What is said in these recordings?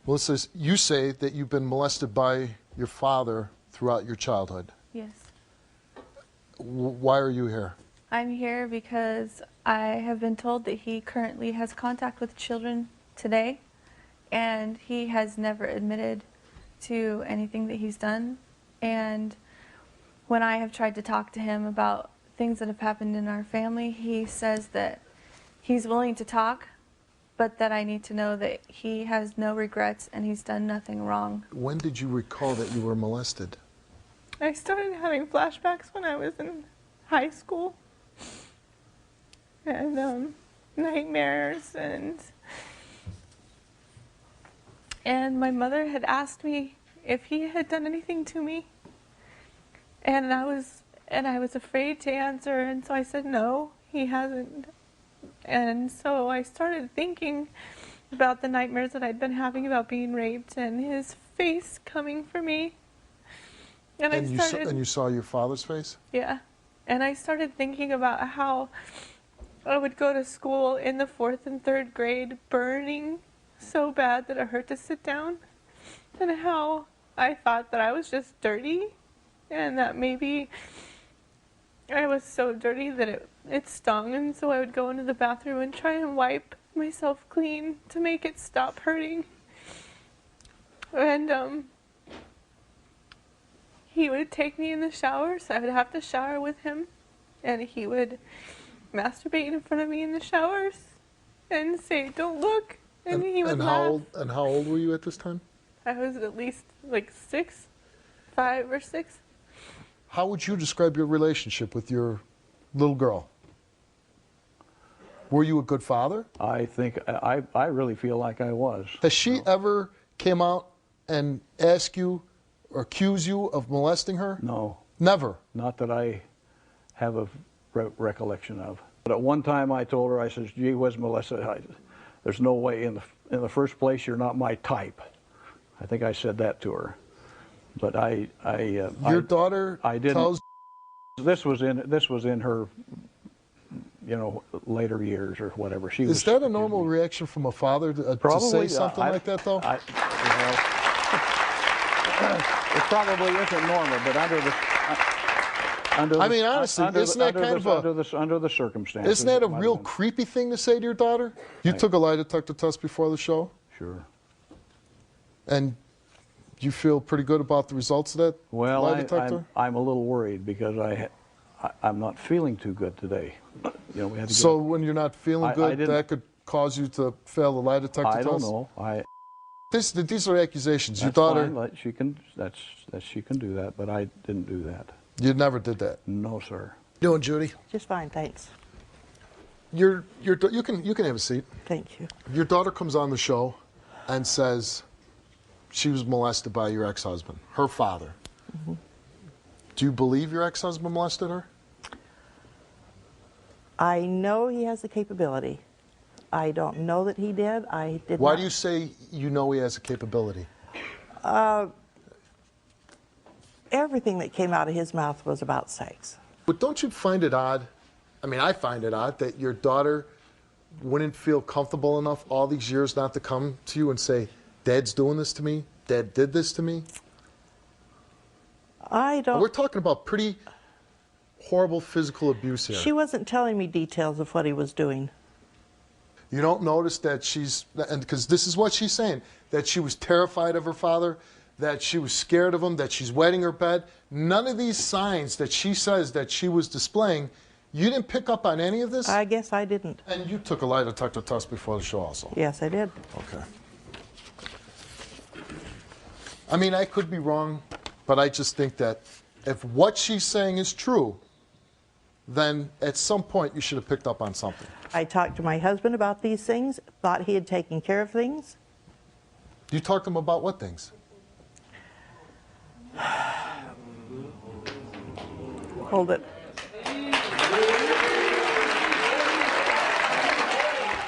Melissa, you say that you've been molested by your father throughout your childhood. Yes. Why are you here? I'm here because I have been told that he currently has contact with children today, and he has never admitted to anything that he's done. And when I have tried to talk to him about things that have happened in our family, he says that he's willing to talk, but that I need to know that he has no regrets and he's done nothing wrong. When did you recall that you were molested? I started having flashbacks when I was in high school, and nightmares, and my mother had asked me if he had done anything to me, and I was afraid to answer, and so I said no, he hasn't. And so I started thinking about the nightmares that I'd been having about being raped and his face coming for me. And you saw your father's face? Yeah. And I started thinking about how I would go to school in the 4th and 3rd grade burning so bad that it hurt to sit down, and how I thought that I was just dirty, and that maybe I was so dirty that it stung, and so I would go into the bathroom and try and wipe myself clean to make it stop hurting. And he would take me in the shower, so I would have to shower with him, and he would masturbate in front of me in the showers and say, "Don't look," and he would laugh. How old were you at this time? I was at least like 5 or 6. How would you describe your relationship with your little girl? Were you a good father? I think, I really feel like I was. Has she ever came out and asked you or accuse you of molesting her? No. Never? Not that I have a recollection of. But at one time I told her, I said, "Gee whiz, Melissa, there's no way, in the first place, you're not my type." I think I said that to her. But your daughter tells. This was in her, later years or whatever. Is that a normal reaction from a father to say something like that, though? It probably isn't normal, but under the circumstances. Isn't that a real creepy thing to say to your daughter? You took a lie detector test before the show? Sure. And you feel pretty good about the results of that lie detector? I'm a little worried because I'm not feeling too good today. So when you're not feeling good, that could cause you to fail the lie detector test? I don't know. These are accusations. Your That's daughter. Fine. She can do that, but I didn't do that. You never did that? No, sir. Doing, Judy? Just fine, thanks. You can have a seat. Thank you. Your daughter comes on the show and says she was molested by your ex-husband, her father. Mm-hmm. Do you believe your ex-husband molested her? I know he has the capability. I don't know that he did. Why do you say you know he has a capability? Everything that came out of his mouth was about sex. But don't you find it odd? I mean, I find it odd that your daughter wouldn't feel comfortable enough all these years not to come to you and say, "Dad's doing this to me. Dad did this to me." I don't. We're talking about pretty horrible physical abuse here. She wasn't telling me details of what he was doing. You don't notice that because this is what she's saying, that she was terrified of her father, that she was scared of him, that she's wetting her bed. None of these signs that she says that she was displaying, you didn't pick up on any of this? I guess I didn't. And you took a lie detector test before the show also? Yes, I did. Okay. I mean, I could be wrong, but I just think that if what she's saying is true, then at some point you should have picked up on something. I talked to my husband about these things, thought he had taken care of things. You talked to him about what things? Hold it.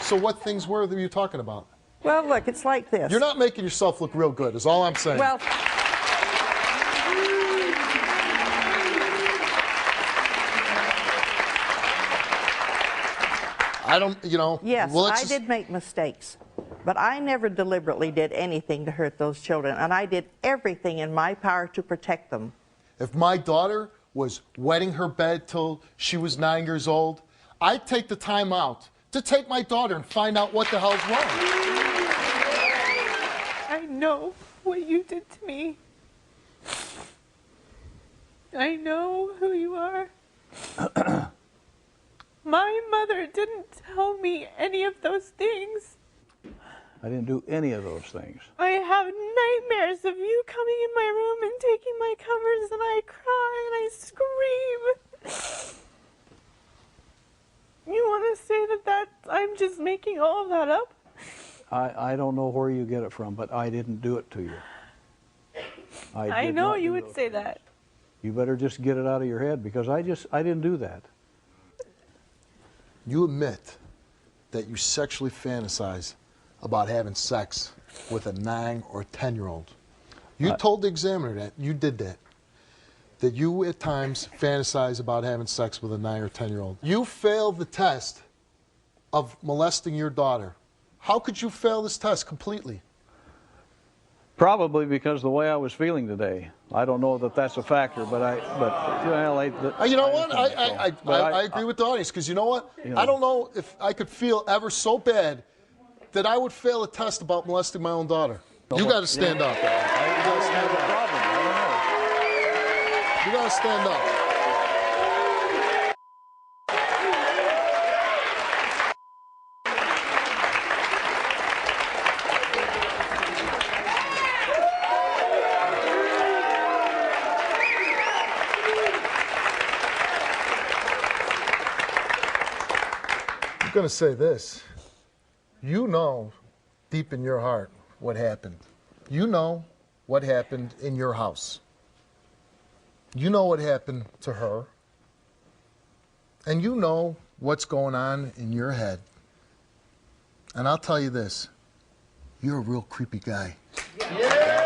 So what things were that you talking about? Well, look, it's like this. You're not making yourself look real good, is all I'm saying. Well, I don't, yes, well, I did make mistakes. But I never deliberately did anything to hurt those children, and I did everything in my power to protect them. If my daughter was wetting her bed till she was 9 years old, I'd take the time out to take my daughter and find out what the hell's wrong. I know what you did to me. I know who you are. My mother didn't tell me any of those things. I didn't do any of those things. I have nightmares of you coming in my room and taking my covers, and I cry and I scream. You want to say that I'm just making all of that up? I don't know where you get it from, but I didn't do it to you. I did know not you do would those say things. that. You better just get it out of your head, because I didn't do that. You admit that you sexually fantasize about having sex with a 9 or 10-year-old. You told the examiner that. You did that. That you at times fantasize about having sex with a 9 or 10-year-old. You failed the test of molesting your daughter. How could you fail this test completely? Probably because the way I was feeling today. I don't know that that's a factor, but You know what? I agree with the audience, because you know what? You know. I don't know if I could feel ever so bad that I would fail a test about molesting my own daughter. You got to stand up. You got to stand up. You got to stand up. I'm going to say this. You know deep in your heart what happened. You know what happened in your house. You know what happened to her. And you know what's going on in your head. And I'll tell you this. You're a real creepy guy. Yeah.